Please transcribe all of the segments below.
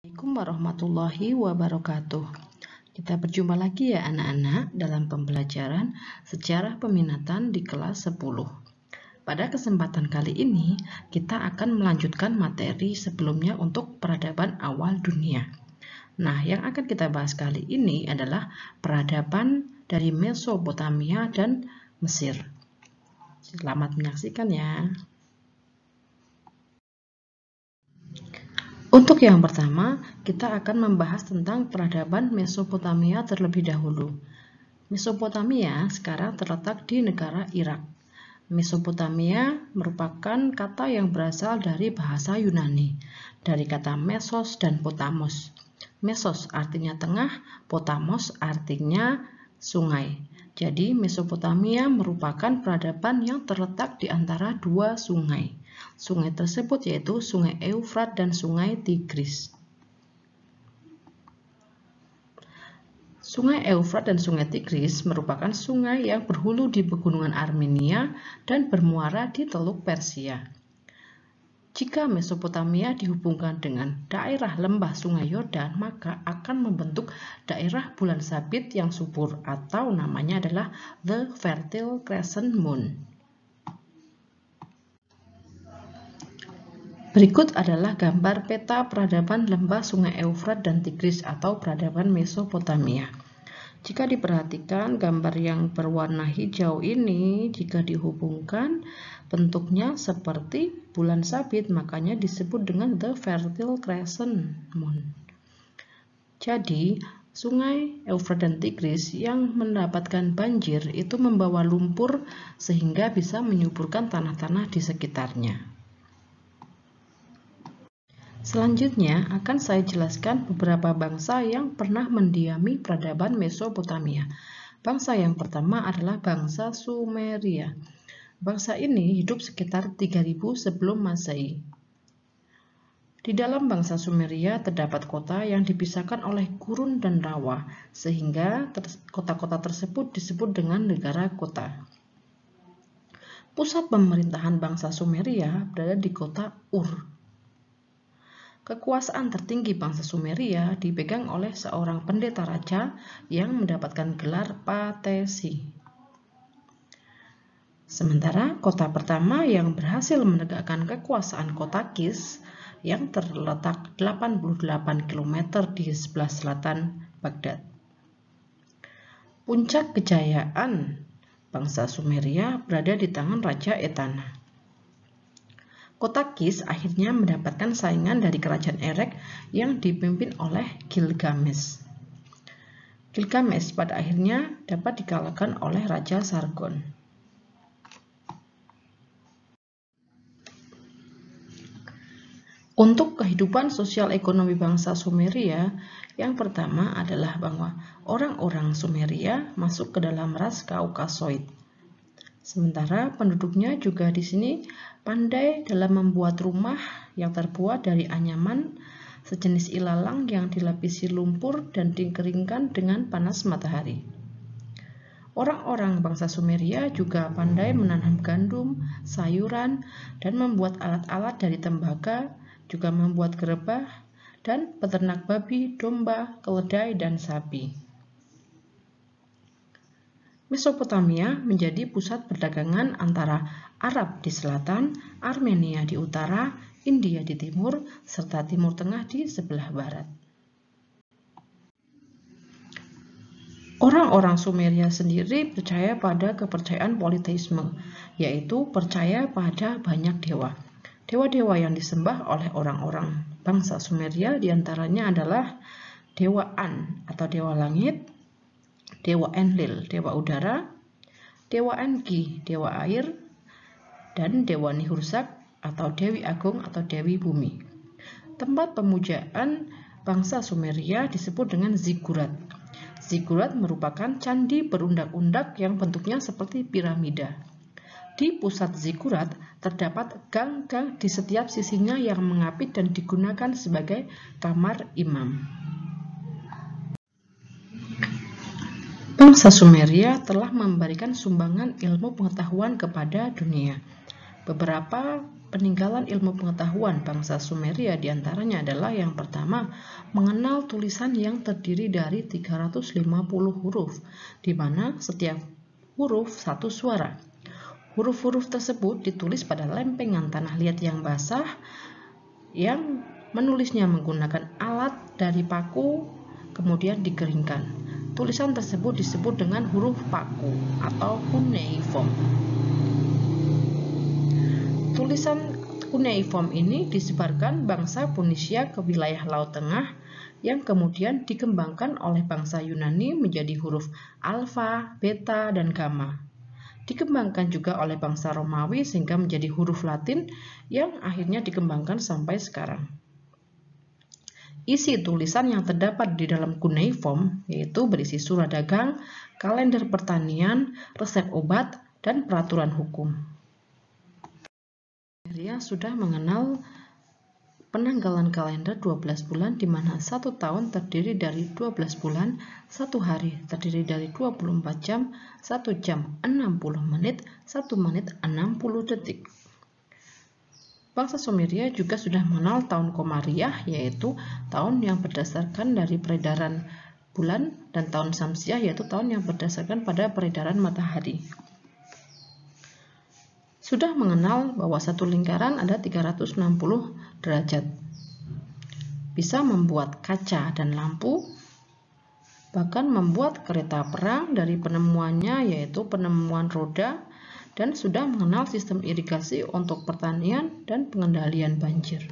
Assalamualaikum warahmatullahi wabarakatuh. Kita berjumpa lagi ya anak-anak dalam pembelajaran sejarah peminatan di kelas 10. Pada kesempatan kali ini kita akan melanjutkan materi sebelumnya untuk peradaban awal dunia. Nah, yang akan kita bahas kali ini adalah peradaban dari Mesopotamia dan Mesir. Selamat menyaksikan ya. Untuk yang pertama, kita akan membahas tentang peradaban Mesopotamia terlebih dahulu. Mesopotamia sekarang terletak di negara Irak. Mesopotamia merupakan kata yang berasal dari bahasa Yunani, dari kata mesos dan potamos. Mesos artinya tengah, potamos artinya sungai. Jadi Mesopotamia merupakan peradaban yang terletak di antara dua sungai. Sungai tersebut yaitu Sungai Eufrat dan Sungai Tigris. Sungai Eufrat dan Sungai Tigris merupakan sungai yang berhulu di pegunungan Armenia dan bermuara di Teluk Persia. Jika Mesopotamia dihubungkan dengan daerah lembah Sungai Yordan, maka akan membentuk daerah bulan sabit yang subur atau namanya adalah The Fertile Crescent Moon. Berikut adalah gambar peta peradaban lembah Sungai Eufrat dan Tigris atau peradaban Mesopotamia. Jika diperhatikan gambar yang berwarna hijau ini, jika dihubungkan bentuknya seperti bulan sabit, makanya disebut dengan The Fertile Crescent Moon. Jadi, Sungai Eufrat dan Tigris yang mendapatkan banjir itu membawa lumpur sehingga bisa menyuburkan tanah-tanah di sekitarnya. Selanjutnya akan saya jelaskan beberapa bangsa yang pernah mendiami peradaban Mesopotamia. Bangsa yang pertama adalah bangsa Sumeria. Bangsa ini hidup sekitar 3000 sebelum Masehi. Di dalam bangsa Sumeria terdapat kota yang dipisahkan oleh gurun dan rawa, sehingga kota-kota tersebut disebut dengan negara kota. Pusat pemerintahan bangsa Sumeria berada di kota Ur. Kekuasaan tertinggi bangsa Sumeria dipegang oleh seorang pendeta raja yang mendapatkan gelar patesi. Sementara kota pertama yang berhasil menegakkan kekuasaan kota Kis yang terletak 88 km di sebelah selatan Baghdad. Puncak kejayaan bangsa Sumeria berada di tangan Raja Etana. Kota Kis akhirnya mendapatkan saingan dari kerajaan Erek yang dipimpin oleh Gilgamesh. Gilgamesh pada akhirnya dapat dikalahkan oleh Raja Sargon. Untuk kehidupan sosial ekonomi bangsa Sumeria, yang pertama adalah bahwa orang-orang Sumeria masuk ke dalam ras Kaukasoid. Sementara penduduknya juga di sini pandai dalam membuat rumah yang terbuat dari anyaman, sejenis ilalang yang dilapisi lumpur dan dikeringkan dengan panas matahari. Orang-orang bangsa Sumeria juga pandai menanam gandum, sayuran, dan membuat alat-alat dari tembaga, juga membuat gerabah, dan peternak babi, domba, keledai, dan sapi. Mesopotamia menjadi pusat perdagangan antara Arab di selatan, Armenia di utara, India di timur, serta Timur Tengah di sebelah barat. Orang-orang Sumeria sendiri percaya pada kepercayaan politeisme, yaitu percaya pada banyak dewa. Dewa-dewa yang disembah oleh orang-orang bangsa Sumeria diantaranya adalah Dewa An atau Dewa Langit, Dewa Enlil, Dewa Udara, Dewa Enki, Dewa Air, dan Dewa Nihursak atau Dewi Agung atau Dewi Bumi. Tempat pemujaan bangsa Sumeria disebut dengan Ziggurat. Ziggurat merupakan candi berundak-undak yang bentuknya seperti piramida. Di pusat Ziggurat terdapat gang-gang di setiap sisinya yang mengapit dan digunakan sebagai kamar imam. Bangsa Sumeria telah memberikan sumbangan ilmu pengetahuan kepada dunia. Beberapa peninggalan ilmu pengetahuan bangsa Sumeria diantaranya adalah yang pertama, mengenal tulisan yang terdiri dari 350 huruf, di mana setiap huruf satu suara. Huruf-huruf tersebut ditulis pada lempengan tanah liat yang basah, yang menulisnya menggunakan alat dari paku, kemudian dikeringkan. Tulisan tersebut disebut dengan huruf paku atau cuneiform. Tulisan cuneiform ini disebarkan bangsa Phoenicia ke wilayah Laut Tengah, yang kemudian dikembangkan oleh bangsa Yunani menjadi huruf alfa, beta, dan gamma. Dikembangkan juga oleh bangsa Romawi sehingga menjadi huruf Latin yang akhirnya dikembangkan sampai sekarang. Isi tulisan yang terdapat di dalam cuneiform yaitu berisi surat dagang, kalender pertanian, resep obat, dan peraturan hukum. Sumeria sudah mengenal penanggalan kalender 12 bulan di mana satu tahun terdiri dari 12 bulan, satu hari terdiri dari 24 jam, 1 jam 60 menit, 1 menit 60 detik. Bangsa Sumeria juga sudah mengenal tahun Komariah, yaitu tahun yang berdasarkan dari peredaran bulan, dan tahun Samsiah yaitu tahun yang berdasarkan pada peredaran matahari. Sudah mengenal bahwa satu lingkaran ada 360 derajat. Bisa membuat kaca dan lampu, bahkan membuat kereta perang dari penemuannya yaitu penemuan roda, dan sudah mengenal sistem irigasi untuk pertanian dan pengendalian banjir.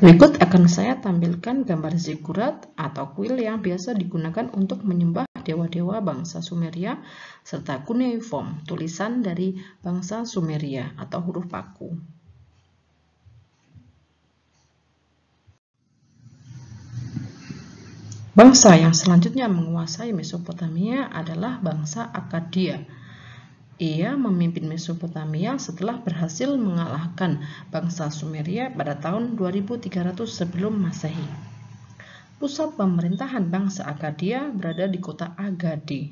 Berikut akan saya tampilkan gambar zigurat atau kuil yang biasa digunakan untuk menyembah dewa-dewa bangsa Sumeria serta cuneiform, tulisan dari bangsa Sumeria atau huruf paku. Bangsa yang selanjutnya menguasai Mesopotamia adalah bangsa Akkadia. Ia memimpin Mesopotamia setelah berhasil mengalahkan bangsa Sumeria pada tahun 2300 sebelum Masehi. Pusat pemerintahan bangsa Akkadia berada di kota Agade.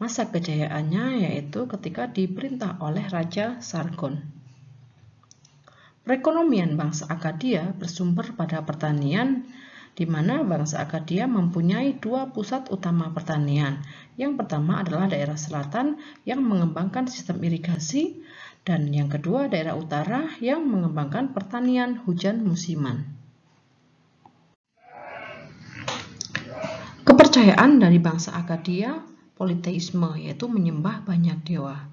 Masa kejayaannya yaitu ketika diperintah oleh Raja Sargon. Perekonomian bangsa Akkadia bersumber pada pertanian, di mana bangsa Akkadia mempunyai dua pusat utama pertanian. Yang pertama adalah daerah selatan yang mengembangkan sistem irigasi, dan yang kedua daerah utara yang mengembangkan pertanian hujan musiman. Kepercayaan dari bangsa Akkadia politeisme, yaitu menyembah banyak dewa.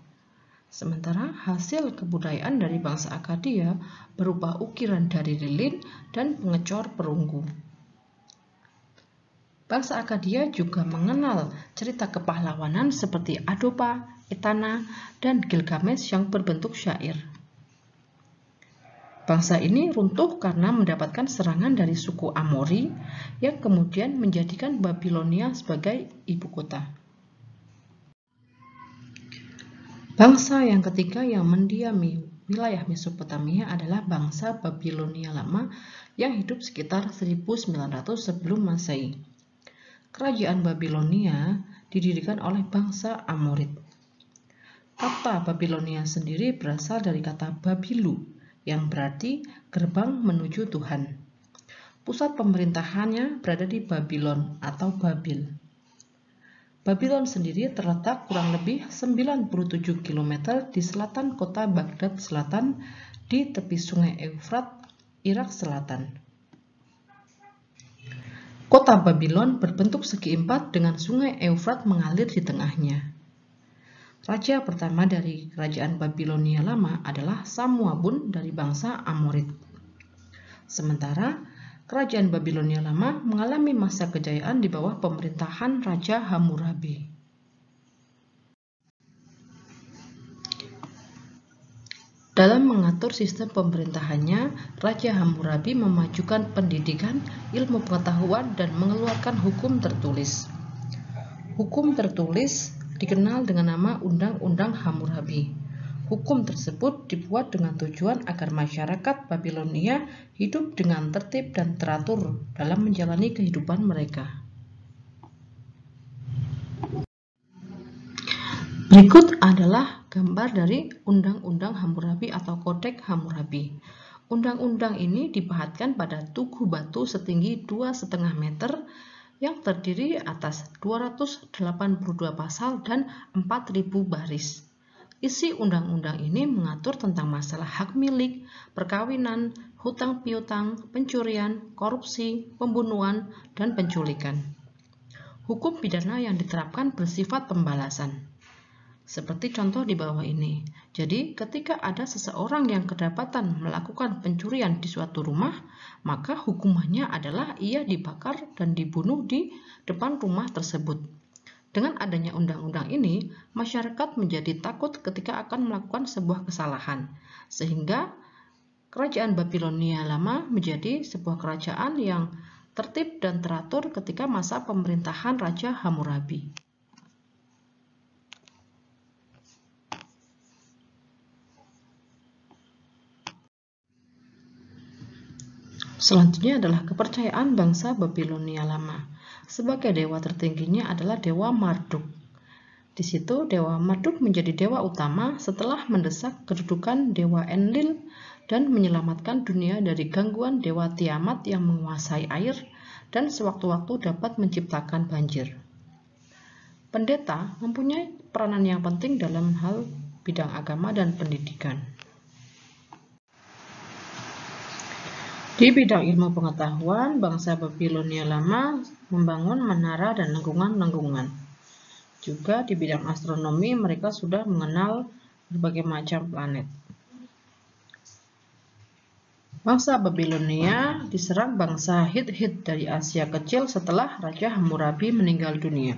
Sementara hasil kebudayaan dari bangsa Akkadia berupa ukiran dari lilin dan pengecor perunggu. Bangsa Akkadia juga mengenal cerita kepahlawanan seperti Adopa, Etana, dan Gilgamesh yang berbentuk syair. Bangsa ini runtuh karena mendapatkan serangan dari suku Amori yang kemudian menjadikan Babilonia sebagai ibu kota. Bangsa yang ketiga yang mendiami wilayah Mesopotamia adalah bangsa Babilonia Lama yang hidup sekitar 1900 sebelum Masehi. Kerajaan Babilonia didirikan oleh bangsa Amorid. Kata Babilonia sendiri berasal dari kata Babilu, yang berarti gerbang menuju Tuhan. Pusat pemerintahannya berada di Babylon atau Babil. Babylon sendiri terletak kurang lebih 97 km di selatan kota Baghdad Selatan di tepi sungai Eufrat, Irak Selatan. Kota Babylon berbentuk segi empat dengan sungai Eufrat mengalir di tengahnya. Raja pertama dari kerajaan Babilonia Lama adalah Samuabun dari bangsa Amorid. Sementara kerajaan Babilonia Lama mengalami masa kejayaan di bawah pemerintahan Raja Hammurabi. Dalam mengatur sistem pemerintahannya, Raja Hammurabi memajukan pendidikan, ilmu pengetahuan, dan mengeluarkan hukum tertulis. Hukum tertulis dikenal dengan nama Undang-Undang Hammurabi. Hukum tersebut dibuat dengan tujuan agar masyarakat Babilonia hidup dengan tertib dan teratur dalam menjalani kehidupan mereka. Berikut adalah gambar dari Undang-Undang Hammurabi atau Kodeks Hammurabi. Undang-undang ini dipahatkan pada tugu batu setinggi 2,5 meter yang terdiri atas 282 pasal dan 4.000 baris. Isi undang-undang ini mengatur tentang masalah hak milik, perkawinan, hutang piutang, pencurian, korupsi, pembunuhan, dan penculikan. Hukum pidana yang diterapkan bersifat pembalasan. Seperti contoh di bawah ini. Jadi, ketika ada seseorang yang kedapatan melakukan pencurian di suatu rumah, maka hukumannya adalah ia dibakar dan dibunuh di depan rumah tersebut. Dengan adanya undang-undang ini, masyarakat menjadi takut ketika akan melakukan sebuah kesalahan, sehingga kerajaan Babilonia lama menjadi sebuah kerajaan yang tertib dan teratur ketika masa pemerintahan Raja Hammurabi. Selanjutnya adalah kepercayaan bangsa Babilonia lama. Sebagai dewa tertingginya adalah Dewa Marduk. Di situ Dewa Marduk menjadi dewa utama setelah mendesak kedudukan Dewa Enlil dan menyelamatkan dunia dari gangguan Dewa Tiamat yang menguasai air dan sewaktu-waktu dapat menciptakan banjir. Pendeta mempunyai peranan yang penting dalam hal bidang agama dan pendidikan. Di bidang ilmu pengetahuan, bangsa Babilonia lama membangun menara dan lengkungan-lengkungan. Juga di bidang astronomi, mereka sudah mengenal berbagai macam planet. Bangsa Babilonia diserang bangsa Hit dari Asia Kecil setelah Raja Hammurabi meninggal dunia.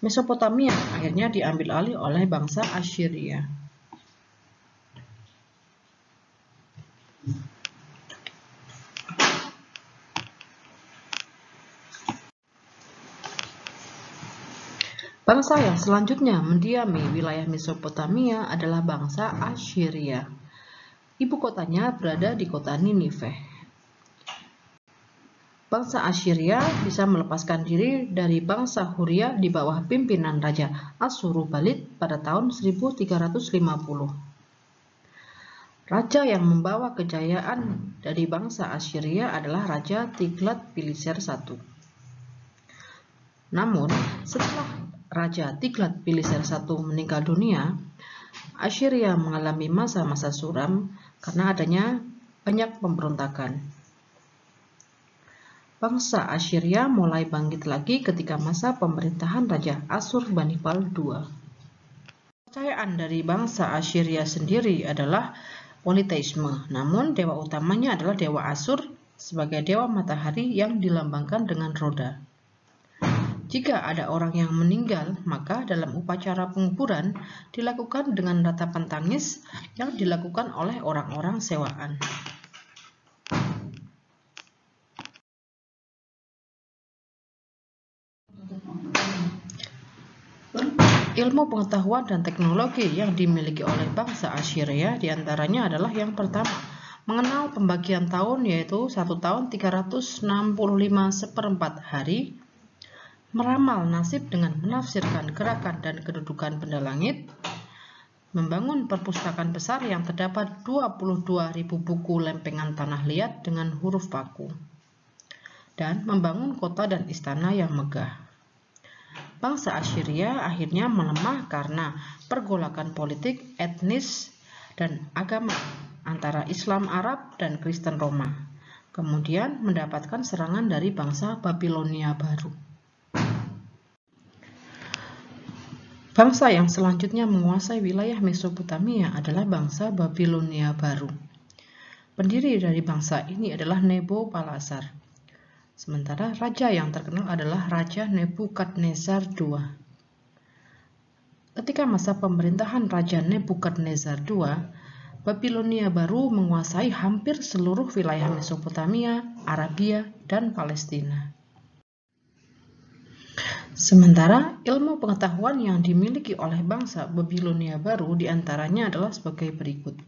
Mesopotamia akhirnya diambil alih oleh bangsa Assyria. Bangsa yang selanjutnya mendiami wilayah Mesopotamia adalah bangsa Assyria. Ibu kotanya berada di kota Ninive. Bangsa Assyria bisa melepaskan diri dari bangsa Huria di bawah pimpinan Raja Asurbanipal pada tahun 1350. Raja yang membawa kejayaan dari bangsa Assyria adalah Raja Tiglat-Pileser I. Namun, setelah Raja Tiglat-Pileser I meninggal dunia, Assyria mengalami masa-masa suram karena adanya banyak pemberontakan. Bangsa Assyria mulai bangkit lagi ketika masa pemerintahan Raja Asurbanipal II. Kepercayaan dari bangsa Assyria sendiri adalah politeisme, namun dewa utamanya adalah Dewa Asur sebagai dewa matahari yang dilambangkan dengan roda. Jika ada orang yang meninggal, maka dalam upacara penguburan dilakukan dengan ratapan tangis yang dilakukan oleh orang-orang sewaan. Ilmu pengetahuan dan teknologi yang dimiliki oleh bangsa Assyria diantaranya adalah yang pertama, mengenal pembagian tahun yaitu 1 tahun 365 seperempat hari, meramal nasib dengan menafsirkan gerakan dan kedudukan benda langit, membangun perpustakaan besar yang terdapat 22.000 buku lempengan tanah liat dengan huruf paku, dan membangun kota dan istana yang megah. Bangsa Assyria akhirnya melemah karena pergolakan politik, etnis, dan agama antara Islam Arab dan Kristen Roma, kemudian mendapatkan serangan dari bangsa Babilonia baru. Bangsa yang selanjutnya menguasai wilayah Mesopotamia adalah bangsa Babilonia baru. Pendiri dari bangsa ini adalah Nabopolassar. Sementara raja yang terkenal adalah Raja Nebukadnezar II. Ketika masa pemerintahan Raja Nebukadnezar II, Babilonia baru menguasai hampir seluruh wilayah Mesopotamia, Arabia, dan Palestina. Sementara ilmu pengetahuan yang dimiliki oleh bangsa Babilonia baru diantaranya adalah sebagai berikut.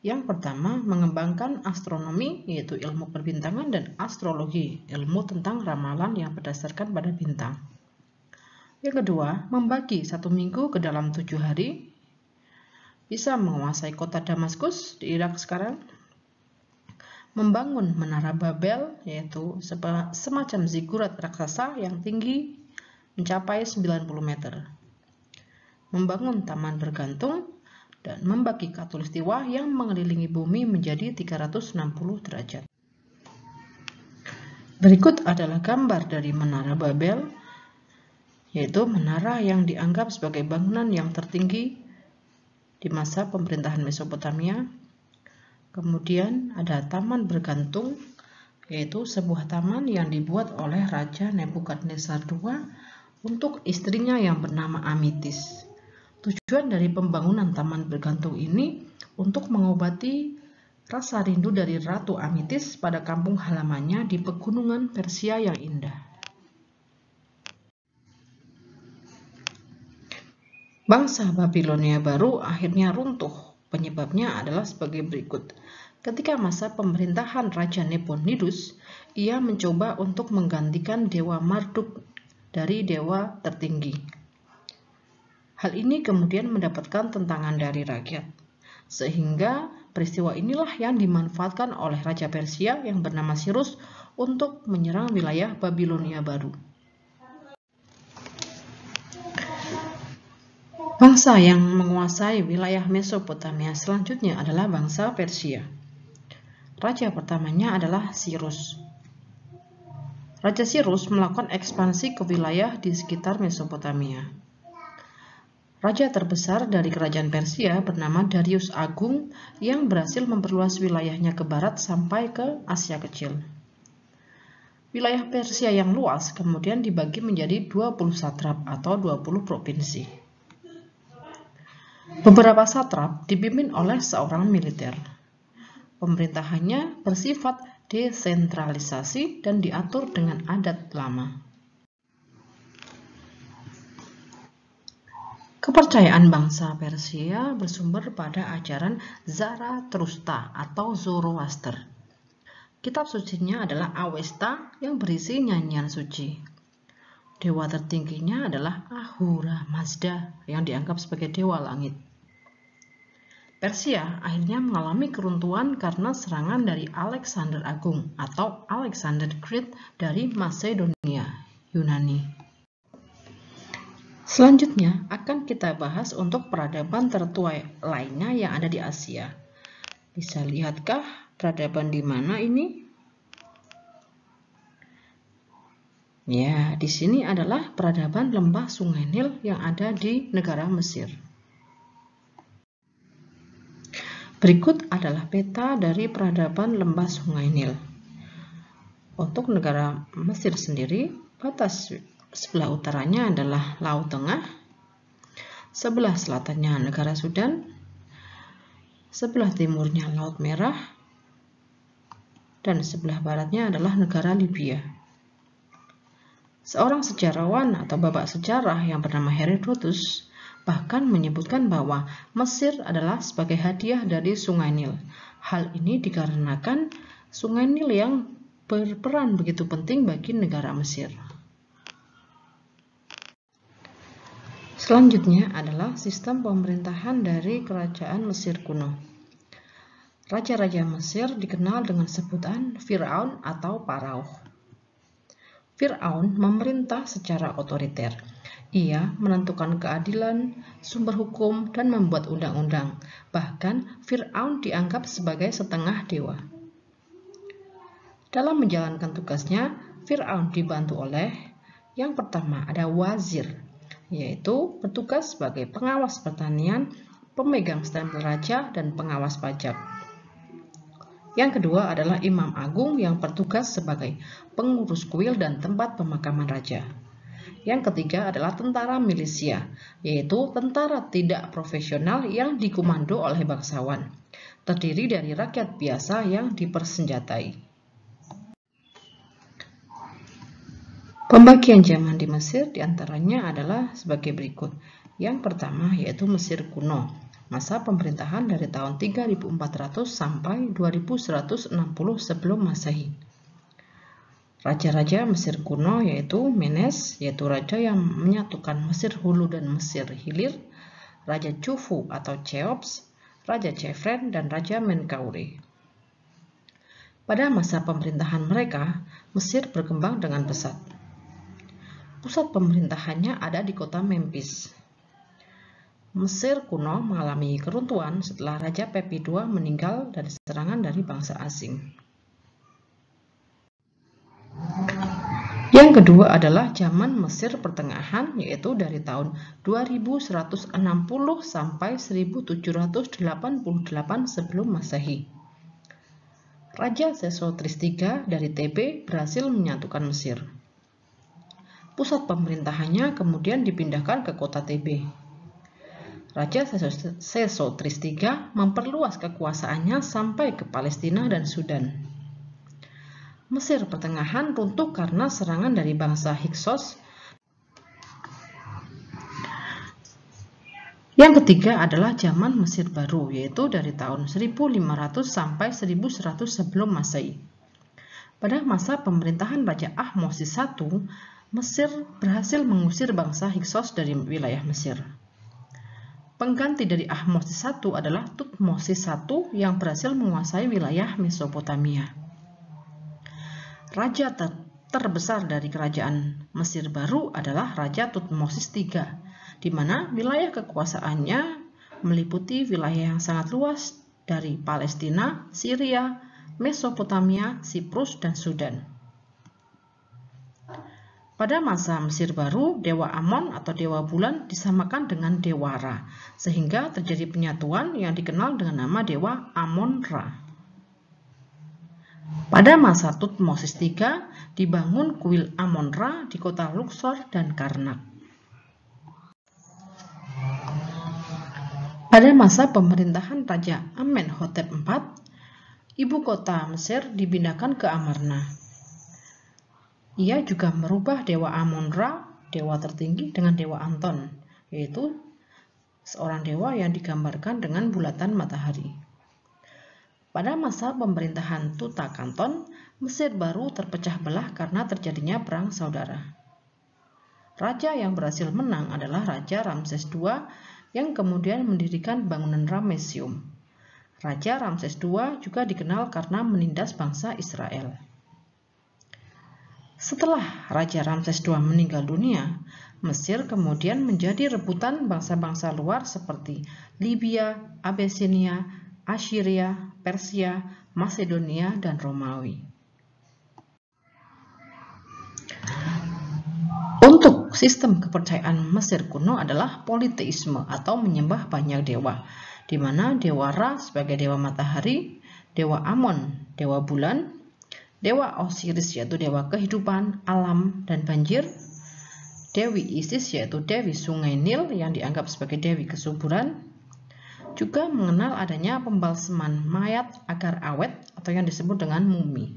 Yang pertama, mengembangkan astronomi, yaitu ilmu perbintangan, dan astrologi, ilmu tentang ramalan yang berdasarkan pada bintang. Yang kedua, membagi 1 minggu ke dalam 7 hari, bisa menguasai kota Damaskus di Irak sekarang, membangun Menara Babel, yaitu semacam zigurat raksasa yang tinggi mencapai 90 meter, membangun taman bergantung, dan membagi khatulistiwa yang mengelilingi bumi menjadi 360 derajat. Berikut adalah gambar dari Menara Babel, yaitu menara yang dianggap sebagai bangunan yang tertinggi di masa pemerintahan Mesopotamia. Kemudian ada taman bergantung, yaitu sebuah taman yang dibuat oleh Raja Nebukadnezar II untuk istrinya yang bernama Amitis. Tujuan dari pembangunan taman bergantung ini untuk mengobati rasa rindu dari Ratu Amitis pada kampung halamannya di pegunungan Persia yang indah. Bangsa Babilonia baru akhirnya runtuh. Penyebabnya adalah sebagai berikut. Ketika masa pemerintahan Raja Nabonidus, ia mencoba untuk menggantikan Dewa Marduk dari dewa tertinggi. Hal ini kemudian mendapatkan tentangan dari rakyat, sehingga peristiwa inilah yang dimanfaatkan oleh Raja Persia yang bernama Cyrus untuk menyerang wilayah Babilonia baru. Bangsa yang menguasai wilayah Mesopotamia selanjutnya adalah bangsa Persia. Raja pertamanya adalah Cyrus. Raja Cyrus melakukan ekspansi ke wilayah di sekitar Mesopotamia. Raja terbesar dari kerajaan Persia bernama Darius Agung yang berhasil memperluas wilayahnya ke barat sampai ke Asia Kecil. Wilayah Persia yang luas kemudian dibagi menjadi 20 satrap atau 20 provinsi. Beberapa satrap dipimpin oleh seorang militer. Pemerintahannya bersifat desentralisasi dan diatur dengan adat lama. Kepercayaan bangsa Persia bersumber pada ajaran Zarathustra atau Zoroaster. Kitab sucinya adalah Avesta yang berisi nyanyian suci. Dewa tertingginya adalah Ahura Mazda yang dianggap sebagai dewa langit. Persia akhirnya mengalami keruntuhan karena serangan dari Alexander Agung atau Alexander the Great dari Macedonia, Yunani. Selanjutnya akan kita bahas untuk peradaban tertua lainnya yang ada di Asia. Bisa lihatkah peradaban di mana ini? Ya, di sini adalah peradaban lembah Sungai Nil yang ada di negara Mesir. Berikut adalah peta dari peradaban lembah Sungai Nil. Untuk negara Mesir sendiri, batas sebelah utaranya adalah Laut Tengah, sebelah selatannya negara Sudan, sebelah timurnya Laut Merah, dan sebelah baratnya adalah negara Libya. Seorang sejarawan atau bapak sejarah yang bernama Herodotus bahkan menyebutkan bahwa Mesir adalah sebagai hadiah dari Sungai Nil. Hal ini dikarenakan Sungai Nil yang berperan begitu penting bagi negara Mesir. Selanjutnya adalah sistem pemerintahan dari kerajaan Mesir kuno. Raja-raja Mesir dikenal dengan sebutan Fir'aun atau Parauh. Fir'aun memerintah secara otoriter. Ia menentukan keadilan, sumber hukum, dan membuat undang-undang. Bahkan Fir'aun dianggap sebagai setengah dewa. Dalam menjalankan tugasnya, Fir'aun dibantu oleh yang pertama ada wazir, yaitu bertugas sebagai pengawas pertanian, pemegang stempel raja, dan pengawas pajak. Yang kedua adalah imam agung yang bertugas sebagai pengurus kuil dan tempat pemakaman raja. Yang ketiga adalah tentara milisia, yaitu tentara tidak profesional yang dikomando oleh bangsawan, terdiri dari rakyat biasa yang dipersenjatai. Pembagian zaman di Mesir diantaranya adalah sebagai berikut. Yang pertama yaitu Mesir kuno, masa pemerintahan dari tahun 3400 sampai 2160 sebelum Masehi. Raja-raja Mesir kuno yaitu Menes, yaitu raja yang menyatukan Mesir Hulu dan Mesir Hilir, Raja Khufu atau Cheops, Raja Chefren, dan Raja Menkaure. Pada masa pemerintahan mereka, Mesir berkembang dengan pesat. Pusat pemerintahannya ada di kota Memphis. Mesir kuno mengalami keruntuhan setelah Raja Pepi II meninggal dari serangan dari bangsa asing. Yang kedua adalah zaman Mesir Pertengahan, yaitu dari tahun 2160 sampai 1788 sebelum Masehi. Raja Sesostris III dari Tebe berhasil menyatukan Mesir. Pusat pemerintahannya kemudian dipindahkan ke kota Tebe. Raja Sesostris III memperluas kekuasaannya sampai ke Palestina dan Sudan. Mesir Pertengahan runtuh karena serangan dari bangsa Hyksos. Yang ketiga adalah zaman Mesir Baru, yaitu dari tahun 1500 sampai 1100 sebelum Masehi. Pada masa pemerintahan Raja Ahmosis I, Mesir berhasil mengusir bangsa Hyksos dari wilayah Mesir. Pengganti dari Ahmosis I adalah Thutmosis I yang berhasil menguasai wilayah Mesopotamia. Raja terbesar dari kerajaan Mesir Baru adalah Raja Thutmosis III, di mana wilayah kekuasaannya meliputi wilayah yang sangat luas dari Palestina, Syria, Mesopotamia, Siprus, dan Sudan. Pada masa Mesir Baru, Dewa Amon atau Dewa Bulan disamakan dengan Dewa Ra, sehingga terjadi penyatuan yang dikenal dengan nama Dewa Amon-Ra. Pada masa Thutmosis III, dibangun kuil Amon-Ra di kota Luxor dan Karnak. Pada masa pemerintahan Raja Amenhotep IV, ibu kota Mesir dipindahkan ke Amarna. Ia juga merubah Dewa Amon-Ra, dewa tertinggi, dengan Dewa Anton, yaitu seorang dewa yang digambarkan dengan bulatan matahari. Pada masa pemerintahan Tutakanton, Mesir Baru terpecah belah karena terjadinya perang saudara. Raja yang berhasil menang adalah Raja Ramses II yang kemudian mendirikan bangunan Ramesseum. Raja Ramses II juga dikenal karena menindas bangsa Israel. Setelah Raja Ramses II meninggal dunia, Mesir kemudian menjadi rebutan bangsa-bangsa luar seperti Libya, Abyssinia, Assyria, Persia, Masedonia, dan Romawi. Untuk sistem kepercayaan Mesir kuno adalah politeisme atau menyembah banyak dewa, di mana Dewa Ra sebagai dewa matahari, Dewa Amon, dewa bulan, Dewa Osiris yaitu dewa kehidupan, alam, dan banjir, Dewi Isis yaitu dewi sungai Nil yang dianggap sebagai dewi kesuburan, juga mengenal adanya pembalseman mayat agar awet atau yang disebut dengan mumi.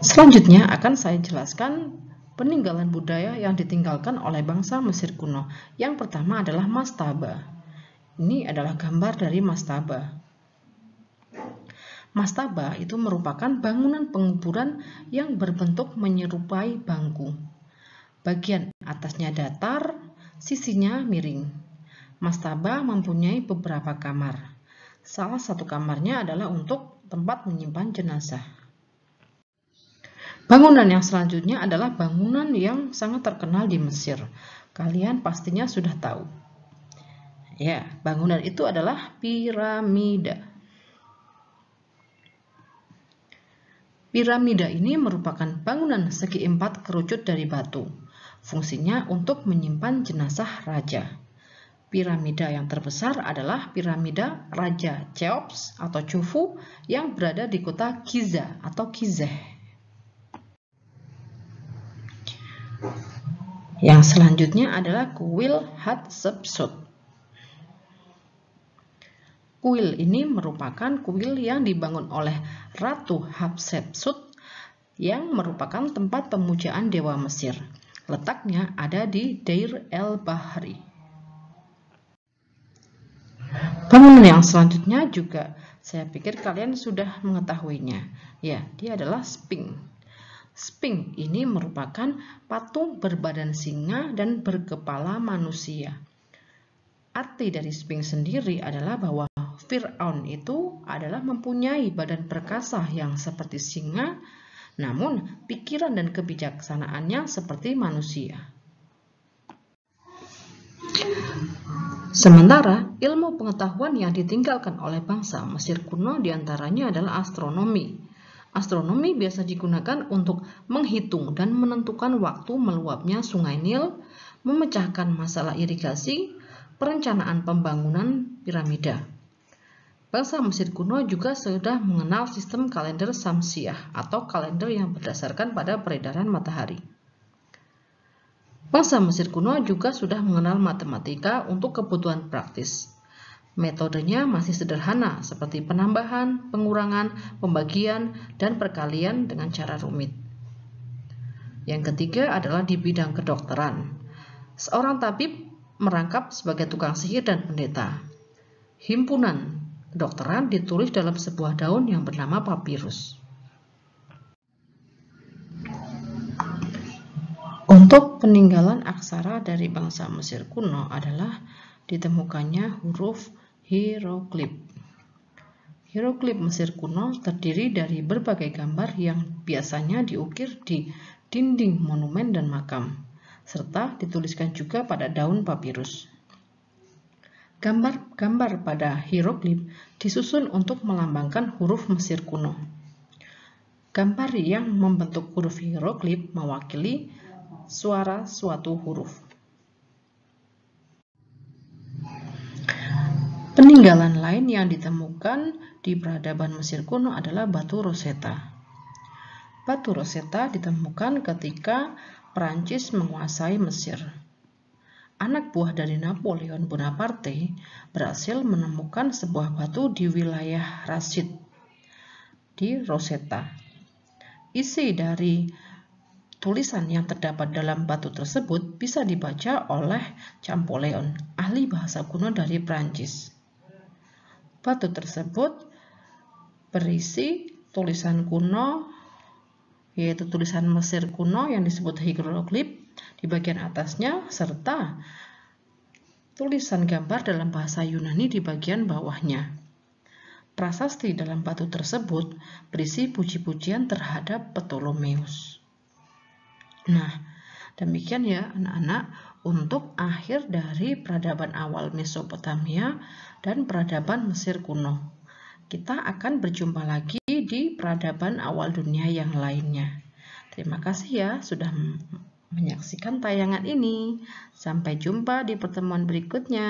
Selanjutnya akan saya jelaskan peninggalan budaya yang ditinggalkan oleh bangsa Mesir kuno. Yang pertama adalah mastaba. Ini adalah gambar dari mastaba. Mastaba itu merupakan bangunan penguburan yang berbentuk menyerupai bangku. Bagian atasnya datar, sisinya miring. Mastaba mempunyai beberapa kamar. Salah satu kamarnya adalah untuk tempat menyimpan jenazah. Bangunan yang selanjutnya adalah bangunan yang sangat terkenal di Mesir. Kalian pastinya sudah tahu. Ya, bangunan itu adalah piramida. Piramida ini merupakan bangunan segi empat kerucut dari batu. Fungsinya untuk menyimpan jenazah raja. Piramida yang terbesar adalah piramida Raja Cheops atau Khufu yang berada di kota Giza atau Gizeh. Yang selanjutnya adalah kuil Hatshepsut. Kuil ini merupakan kuil yang dibangun oleh Ratu Hatshepsut yang merupakan tempat pemujaan dewa Mesir. Letaknya ada di Deir el-Bahri. Bangunan yang selanjutnya juga saya pikir kalian sudah mengetahuinya. Ya, dia adalah Sphinx. Sphinx ini merupakan patung berbadan singa dan berkepala manusia. Arti dari Sphinx sendiri adalah bahwa Fir'aun itu adalah mempunyai badan perkasa yang seperti singa, namun pikiran dan kebijaksanaannya seperti manusia. Sementara ilmu pengetahuan yang ditinggalkan oleh bangsa Mesir kuno diantaranya adalah astronomi. Astronomi biasa digunakan untuk menghitung dan menentukan waktu meluapnya Sungai Nil, memecahkan masalah irigasi, perencanaan pembangunan piramida. Bangsa Mesir kuno juga sudah mengenal sistem kalender Samsiah atau kalender yang berdasarkan pada peredaran matahari. Bangsa Mesir kuno juga sudah mengenal matematika untuk kebutuhan praktis. Metodenya masih sederhana seperti penambahan, pengurangan, pembagian, dan perkalian dengan cara rumit. Yang ketiga adalah di bidang kedokteran. Seorang tabib merangkap sebagai tukang sihir dan pendeta. Himpunan kedokteran ditulis dalam sebuah daun yang bernama papirus. Untuk peninggalan aksara dari bangsa Mesir kuno adalah ditemukannya huruf hieroglif. Hieroglif Mesir kuno terdiri dari berbagai gambar yang biasanya diukir di dinding monumen dan makam, serta dituliskan juga pada daun papirus. Gambar-gambar pada hieroglif disusun untuk melambangkan huruf Mesir kuno. Gambar yang membentuk huruf hieroglif mewakili suara suatu huruf. Peninggalan lain yang ditemukan di peradaban Mesir kuno adalah batu Rosetta. Batu Rosetta ditemukan ketika Prancis menguasai Mesir. Anak buah dari Napoleon Bonaparte berhasil menemukan sebuah batu di wilayah Rashid di Rosetta. Isi dari tulisan yang terdapat dalam batu tersebut bisa dibaca oleh Champollion, ahli bahasa kuno dari Prancis. Batu tersebut berisi tulisan kuno, yaitu tulisan Mesir kuno yang disebut hieroglif di bagian atasnya, serta tulisan gambar dalam bahasa Yunani di bagian bawahnya. Prasasti dalam batu tersebut berisi puji-pujian terhadap Ptolemeus. Nah, demikian ya anak-anak untuk akhir dari peradaban awal Mesopotamia dan peradaban Mesir kuno. Kita akan berjumpa lagi di peradaban awal dunia yang lainnya. Terima kasih ya sudah menyaksikan tayangan ini. Sampai jumpa di pertemuan berikutnya.